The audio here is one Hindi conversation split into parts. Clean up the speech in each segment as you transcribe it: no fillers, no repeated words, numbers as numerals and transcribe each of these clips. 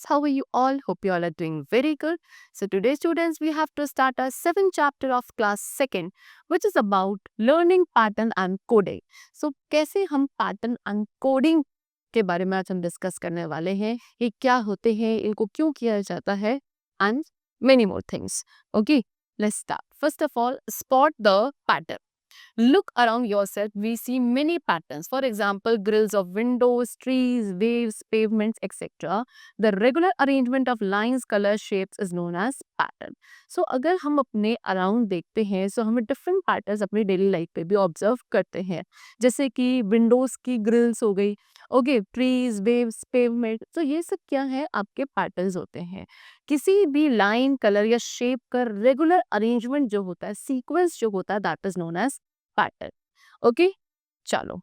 How are you all? Hope you all are doing very good. So today, students, we have to start our seventh chapter of class second, which is about learning pattern and coding. So कैसे हम pattern and coding के बारे में आज हम डिस्कस करने वाले हैं. ये क्या होते हैं, इनको क्यों किया जाता है, and many more things. Okay, let's start. First of all, spot the pattern. Look around yourself, we see many patterns. For example, grills of windows, trees, waves, pavements, etc. The regular arrangement of lines, colors, shapes is known as pattern. So अगर हम अपने अराउंड देखते हैं so हमें डिफरेंट पैटर्न्स अपनी डेली लाइफ पे भी ऑब्जर्व करते हैं. जैसे कि विंडोज की ग्रिल्स हो गई, ओके, ट्रीज, वेव्स, पेवमेंट. तो ये सब क्या है, आपके पैटर्न्स होते हैं. किसी भी लाइन, कलर या शेप का रेगुलर अरेंजमेंट जो होता है, सीक्वेंस जो होता है, that is known as pattern. Okay, चलो.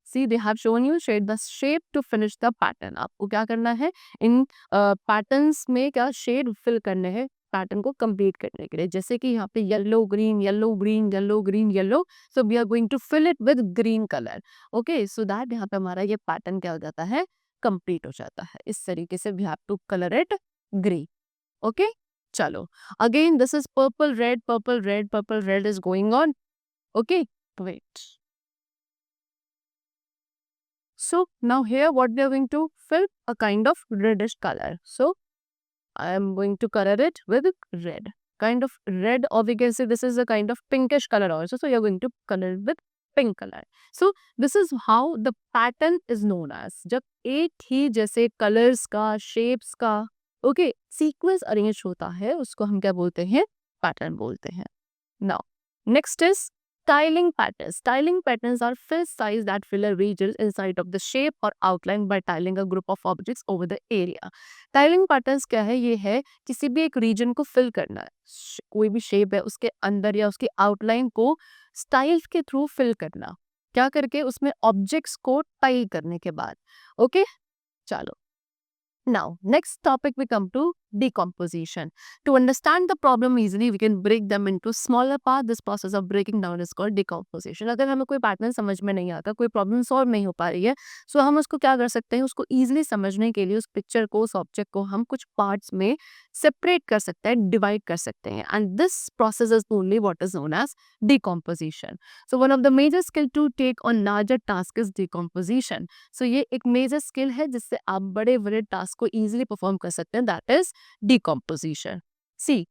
See, they have shown you shade the shape to finish the pattern. आपको क्या करना है, इन पैटर्न्स में क्या शेड फिल करने हैं पैटर्न को कंप्लीट करने के लिए. जैसे कि यहाँ पे yellow green yellow green yellow green yellow, so we are going to fill it with green colour. Okay, so that यहाँ पे हमारा ये पैटर्न क्या हो जाता है, कंप्लीट हो जाता है. इस तरीके से we have to colour it green. Okay, चलो. Again this is purple red purple red purple red is going on. Okay, wait. So now here what we are going to fill a kind of reddish color. So I am going to color it with red. Kind of red, or we can say this is a kind of pinkish color also. So you are going to color it with pink color. So this is how the pattern is known as. जब एक ही जैसे colors का, shapes का, okay, sequence arrange होता है, उसको हम क्या बोलते हैं, pattern बोलते हैं. Now, next is styling patterns. Styling patterns are fill size that fill a region inside of the shape or outline by tiling a group of objects over the area. Tiling patterns क्या है, ये है किसी भी एक रीजन को फिल करना है. कोई भी शेप है उसके अंदर या उसके आउटलाइन को स्टाइल के थ्रू फिल करना. क्या करके, उसमें ऑब्जेक्ट्स को टाई करने के बाद. ओके, चलो. Now, next topic we come to decomposition. To understand the problem easily, we can break them into smaller parts. This process of breaking down is called decomposition. अगर हमें कोई पैटर्न समझ में नहीं आता, कोई प्रॉब्लम सॉल्व नहीं हो पा रही है, सो हम उसको क्या कर सकते हैं, उसको इजीली समझने के लिए उस पिक्चर को, उस ऑब्जेक्ट को हम कुछ पार्ट्स में सेपरेट कर सकते हैं, डिवाइड कर सकते हैं. And this process is only what is known as decomposition. So one of the major skill to take on larger task is decomposition. So ये एक मेजर स्किल है जिससे आप बड़े बड़े टास्क को इजीली परफॉर्म कर सकते हैं, that is decomposition. See,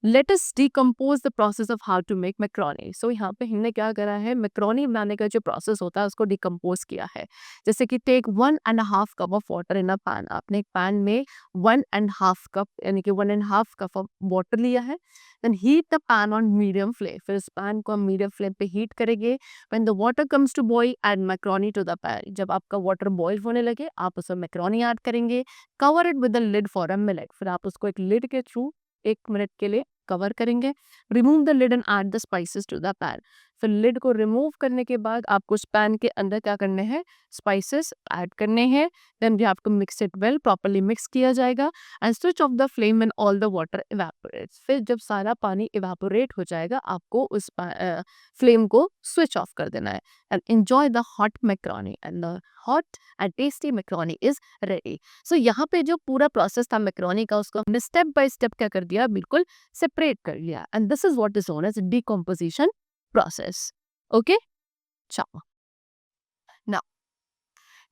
let us decompose the process of how to make macaroni. So यहाँ पे हमने क्या करा है, macaroni बनाने का जो प्रोसेस होता है उसको डिकम्पोज किया है. जैसे कि take 1.5 cup of water in a pan. आपने एक पैन में 1.5 कप यानी कि 1.5 कप ऑफ वाटर लिया है. Then heat the pan on medium flame. फिर इस पैन को हम मीडियम फ्लेम पे हीट करेंगे. When the water comes to boil, add macaroni to the pan. जब आपका वाटर बॉईल होने लगे, आप उसमें macaroni ऐड करेंगे. Cover it with the lid for a minute. फिर आप उसको एक लिड के थ्रू 1 मिनट के लिए कवर करेंगे. Remove the lid and add the spices to the pan. फिर लिड को रिमूव करने के बाद आपको उस पैन के अंदर क्या करने हैं, स्पाइसेस ऐड करने हैं. Then we have to mix it well, properly mix किया जाएगा. And switch off the flame when all the water evaporates. फिर जब सारा पानी इवेपोरेट हो जाएगा, आपको उस फ्लेम को स्विच ऑफ कर देना है. And enjoy the hot macaroni. And the hot and tasty macaroni is ready. So यहाँ पे जो पूरा प्रोसेस था मैकरोनी का, उसको हमने स्टेप बाय स्टेप क्या कर दिया, बिल्कुल सेपरेट कर लिया. And this is what is known as decomposition process. Okay, ciao. Now,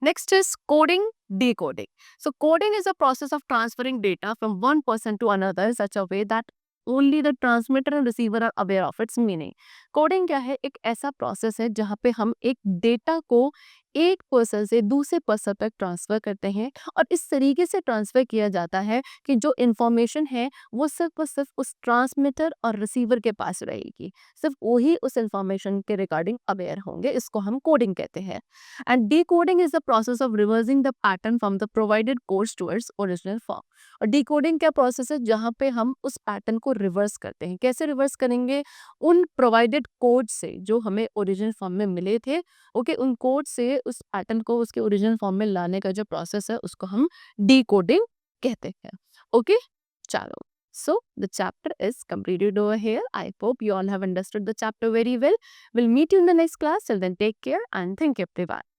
next is coding, decoding. So coding is a process of transferring data from one person to another in such a way that only the transmitter and receiver are aware of its meaning. Coding क्या है, एक ऐसा प्रोसेस है जहाँ पे हम एक डेटा को एक पर्सन से दूसरे पर्सन तक ट्रांसफर करते हैं, और इस तरीके से ट्रांसफर किया जाता है कि जो इंफॉर्मेशन है वो सिर्फ और सिर्फ उस ट्रांसमीटर और रिसीवर के पास रहेगी. सिर्फ वही उस इंफॉर्मेशन के रिगार्डिंग अवेयर होंगे. इसको हम कोडिंग कहते हैं. And decoding is the process of reversing the pattern from the provided codes towards original form. और डिकोडिंग क्या प्रोसेस है, जहाँ पे हम उस पैटर्न को रिवर्स करते हैं. कैसे रिवर्स करेंगे, उन प्रोवाइडेड कोड से जो हमें ओरिजिनल फॉर्म में मिले थे. ओके, उन कोड से उस पैटर्न को उसके ओरिजिनल फॉर्म में लाने का जो प्रोसेस है उसको हम डिकोडिंग कहते हैं. ओके, चलो. So the chapter is completed over here. I hope you all have understood the chapter very well. We'll meet you in the next class. Till then, take care and thank you everyone.